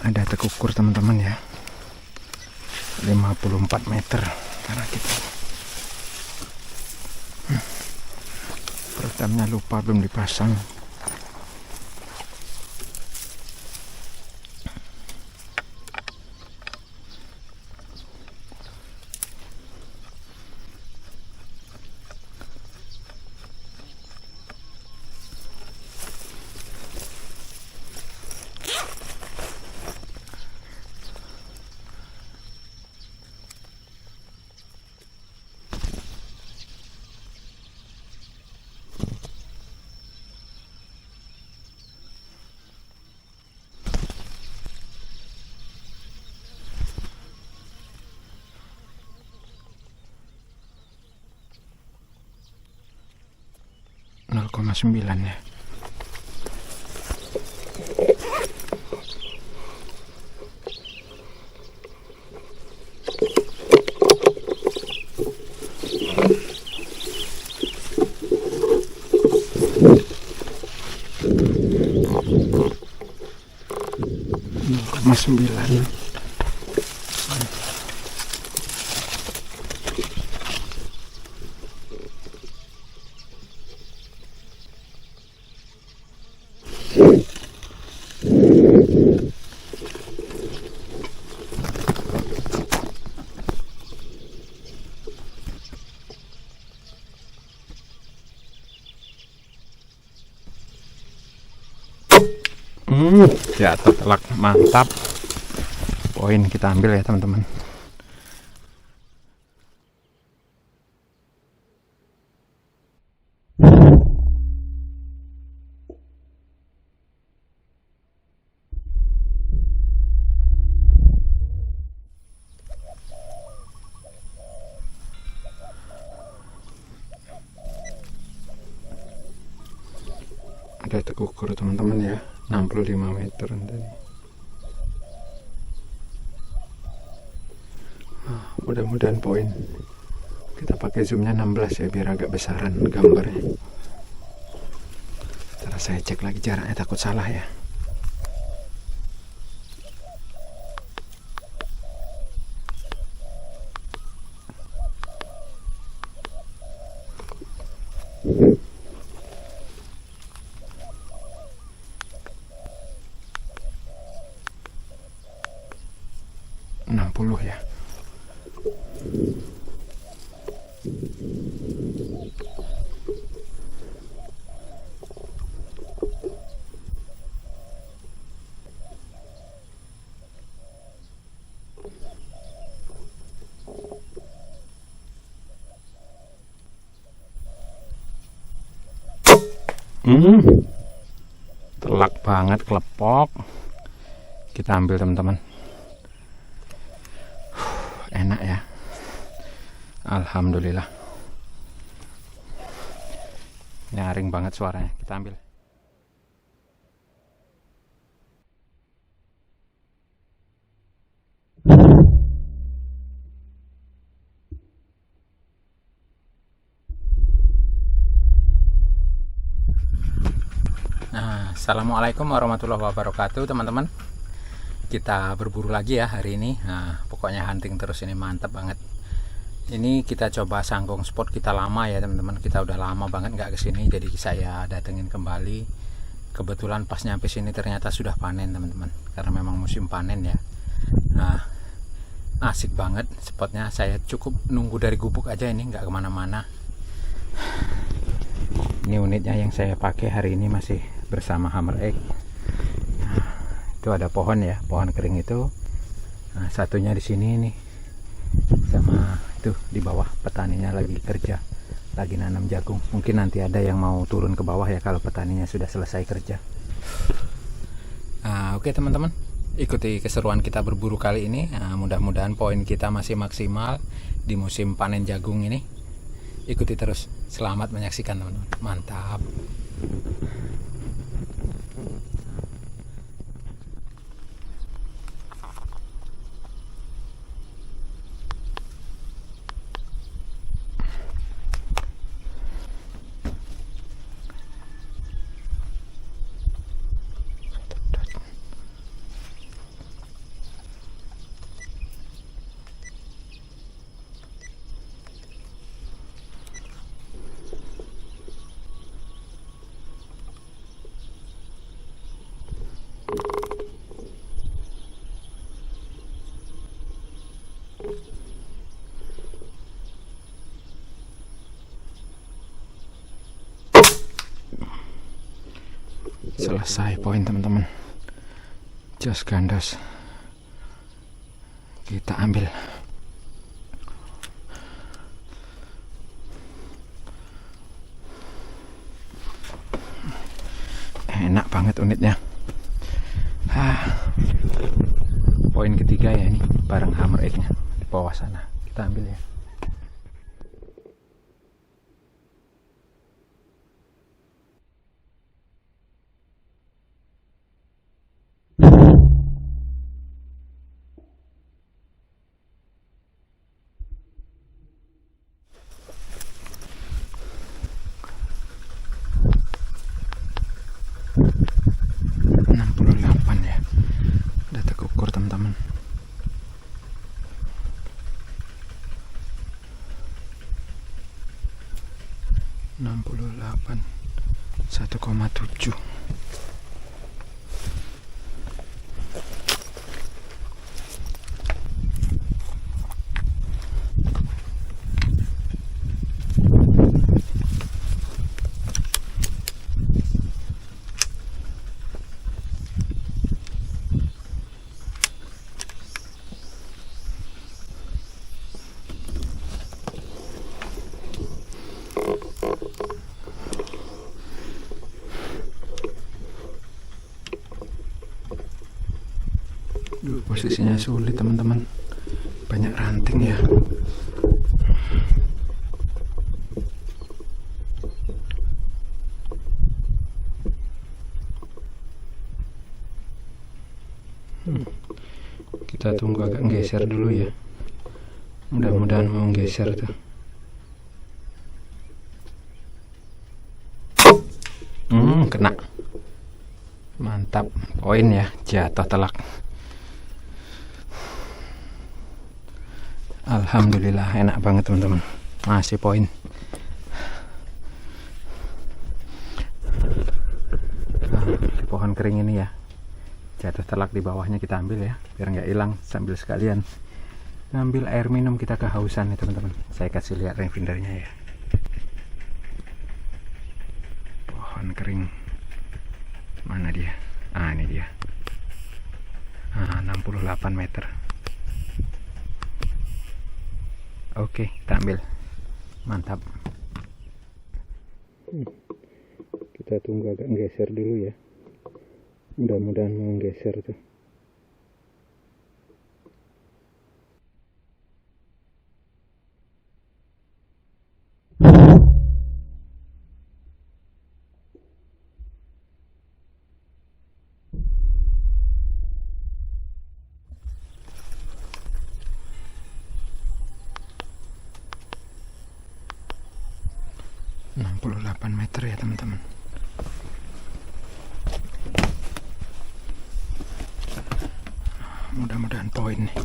Ada tekukur teman-teman ya, 54 meter karena kita peredamnya lupa, belum dipasang. Sembilan ya. Sembilan. Ya, telak, mantap. Poin kita ambil ya teman-teman. Ada tekukur teman-teman ya, 65 meter tadi. Mudah-mudahan poin. Kita pakai zoomnya 16 ya, biar agak besaran gambarnya. Setelah saya cek lagi jaraknya, takut salah ya. Ya. Telak banget, kelepok. Kita ambil teman-teman. Enak ya, alhamdulillah. Nyaring banget suaranya. Kita ambil. Nah, assalamualaikum warahmatullahi wabarakatuh teman-teman. Kita berburu lagi ya hari ini. Nah, pokoknya hunting terus, ini mantap banget. Ini kita coba sangkong spot kita lama ya teman-teman. Kita udah lama banget nggak kesini, jadi saya datengin kembali. Kebetulan pas nyampe sini ternyata sudah panen teman-teman, karena memang musim panen ya. Nah, asik banget spotnya. Saya cukup nunggu dari gubuk aja, ini nggak kemana-mana. Ini unitnya yang saya pakai hari ini masih bersama Hammer Egg. Itu ada pohon ya, pohon kering itu. Nah, satunya di sini nih, sama itu di bawah petaninya lagi kerja, lagi nanam jagung. Mungkin nanti ada yang mau turun ke bawah ya kalau petaninya sudah selesai kerja. Oke teman-teman, ikuti keseruan kita berburu kali ini. Mudah-mudahan poin kita masih maksimal di musim panen jagung ini. Ikuti terus. Selamat menyaksikan teman-teman. Mantap. Selesai poin teman-teman. Jos gandos. Kita ambil. Enak banget unitnya. Poin ketiga ya ini, bareng hammer egg-nya di bawah sana. Kita ambil ya. Teman-teman, 68 1,7. Posisinya sulit teman-teman, banyak ranting ya. Kita tunggu agak geser dulu ya, mudah-mudahan mau geser tuh. Kena, mantap, poin ya, jatuh telak. Alhamdulillah, enak banget teman-teman, masih poin. Di pohon kering ini ya, jatuh telak di bawahnya kita ambil ya, biar nggak hilang, sambil sekalian ngambil air minum, kita kehausan nih teman-teman. Saya kasih lihat rangefindernya ya. Pohon kering, mana dia? Ini dia. 68 meter. Oke, kita ambil. Mantap. Kita tunggu agak geser dulu ya. Mudah-mudahan mau geser tuh. Meter ya teman-teman. Mudah-mudahan poin nih.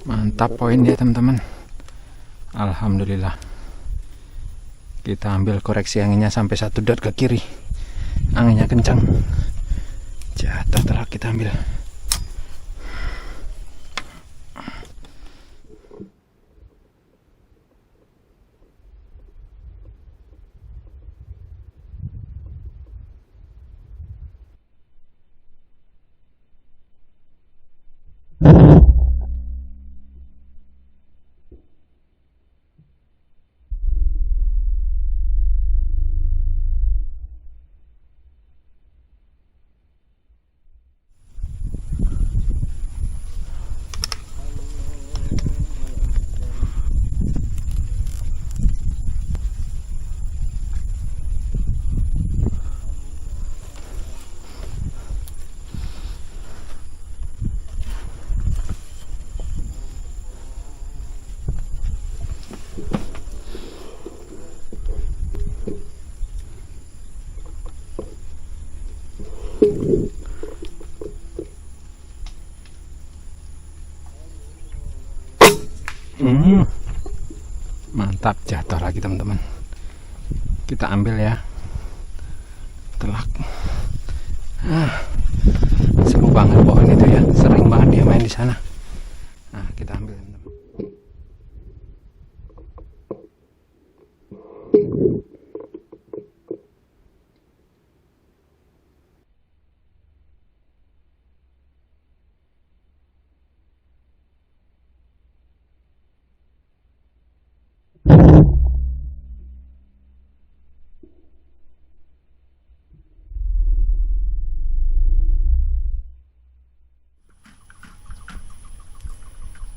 Mantap poin ya teman-teman. Alhamdulillah. Kita ambil koreksi anginnya sampai 1 dot ke kiri. Anginnya kencang. Jatuh telak, kita ambil. Mantap, jatuh lagi teman-teman. Kita ambil ya. Telak. Seru banget pohon itu ya. Sering banget dia main di sana. Nah, kita ambil teman-teman.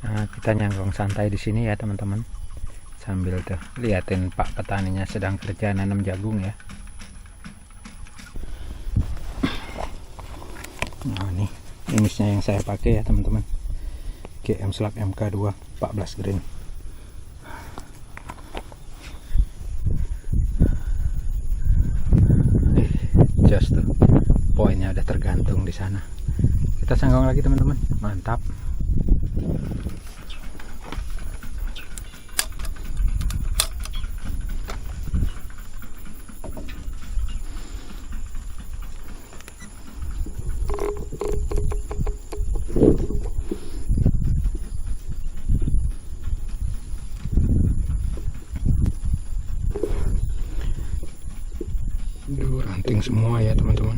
Nah, kita nyangkong santai di sini ya teman-teman, sambil tuh liatin Pak petaninya sedang kerja nanam jagung ya. Nah, ini jenisnya yang saya pakai ya teman-teman, GM Slug MK2 14 green. Just tuh poinnya udah tergantung di sana. Kita sanggong lagi teman-teman, mantap. Ranting semua ya teman-teman.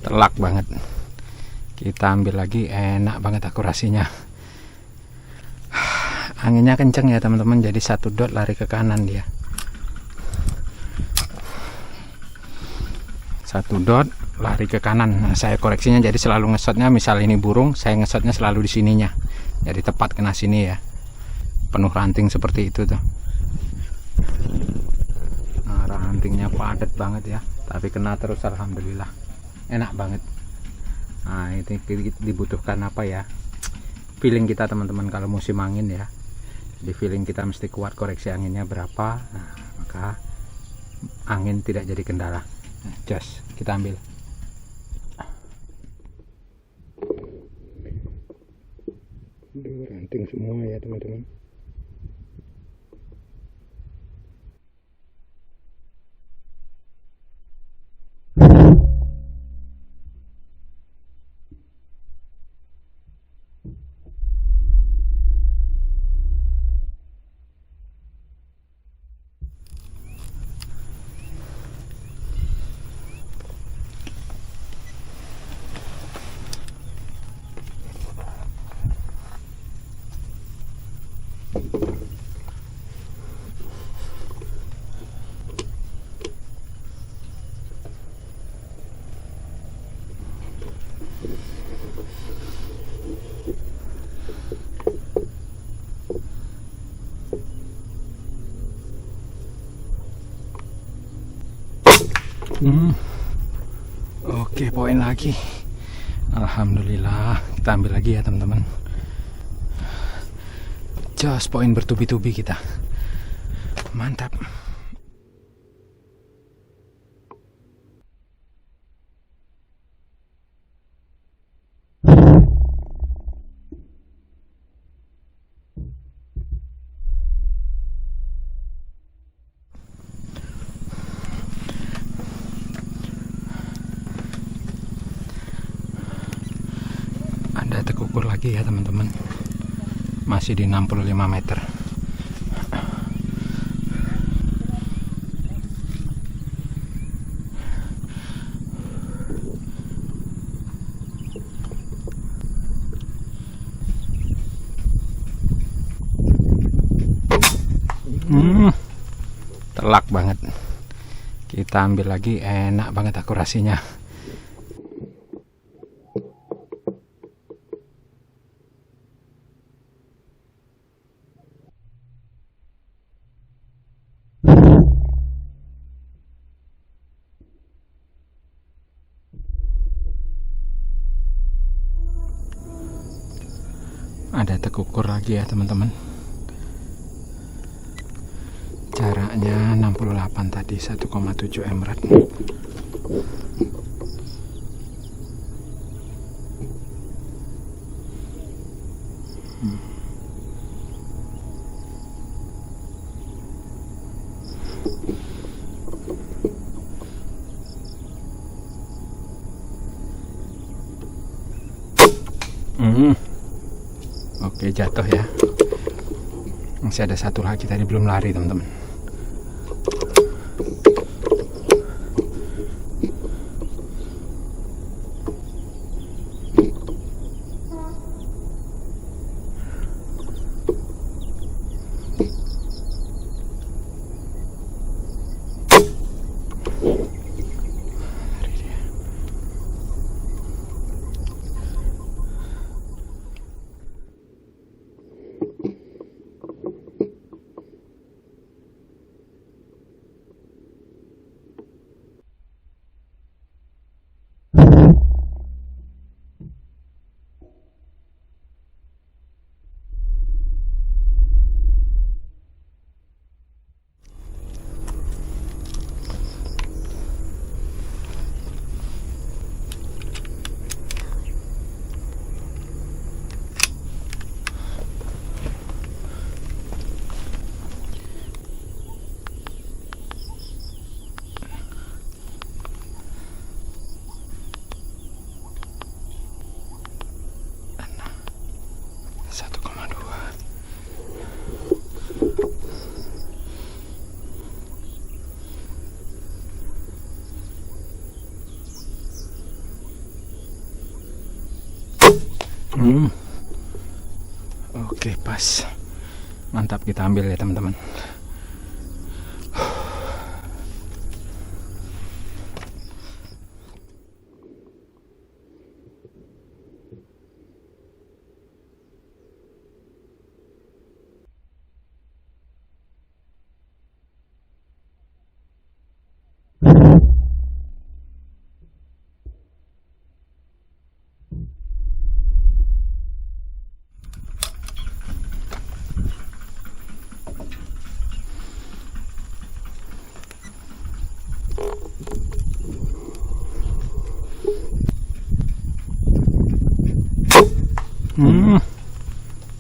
Telak banget. Kita ambil lagi, enak banget akurasinya. Anginnya kenceng ya teman-teman, jadi satu dot lari ke kanan dia. Satu dot lari ke kanan. Nah, saya koreksinya jadi selalu ngesotnya, misal ini burung, saya ngesotnya selalu di sininya. Jadi tepat kena sini ya. Penuh ranting seperti itu tuh. Nah, rantingnya padat banget ya, tapi kena terus, alhamdulillah. Enak banget. Nah, ini dibutuhkan apa ya, feeling kita teman-teman kalau musim angin ya. Jadi feeling kita mesti kuat, koreksi anginnya berapa, nah, maka angin tidak jadi kendala. Nah, just kita ambil. Ranting semua ya teman-teman. Oke, poin lagi. Alhamdulillah, kita ambil lagi ya teman-teman. Just poin bertubi-tubi kita. Mantap. Ada tekukur lagi ya teman-teman, masih di 65 meter. Telak banget. Kita ambil lagi, enak banget akurasinya. Ada tekukur lagi ya teman-teman, jaraknya 68 tadi, 1,7 emerald. Oke, jatuh ya. Masih ada satu lagi tadi belum lari teman-teman. Oke, pas. Mantap, kita ambil ya teman-teman.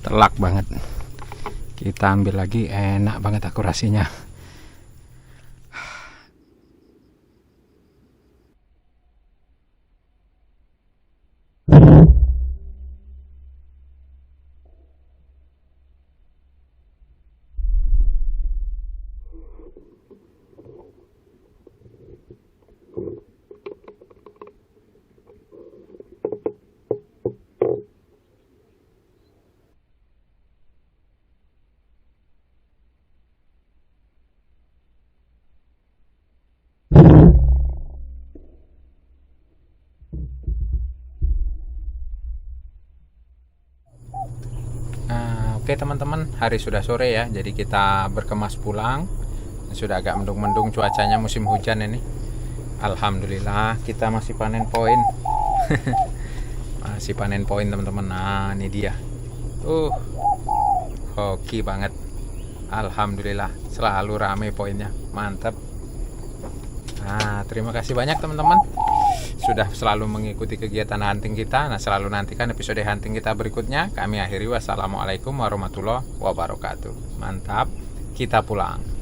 Telak banget. Kita ambil lagi, enak banget akurasinya. Oke teman-teman, hari sudah sore ya, jadi kita berkemas pulang. Sudah agak mendung-mendung cuacanya, musim hujan ini. Alhamdulillah kita masih panen poin. Masih panen poin teman-teman. Nah ini dia. Hoki banget. Alhamdulillah selalu rame poinnya, mantap. Nah terima kasih banyak teman-teman sudah selalu mengikuti kegiatan hunting kita. Nah selalu nantikan episode hunting kita berikutnya. Kami akhiri, wassalamualaikum warahmatullahi wabarakatuh. Mantap, kita pulang.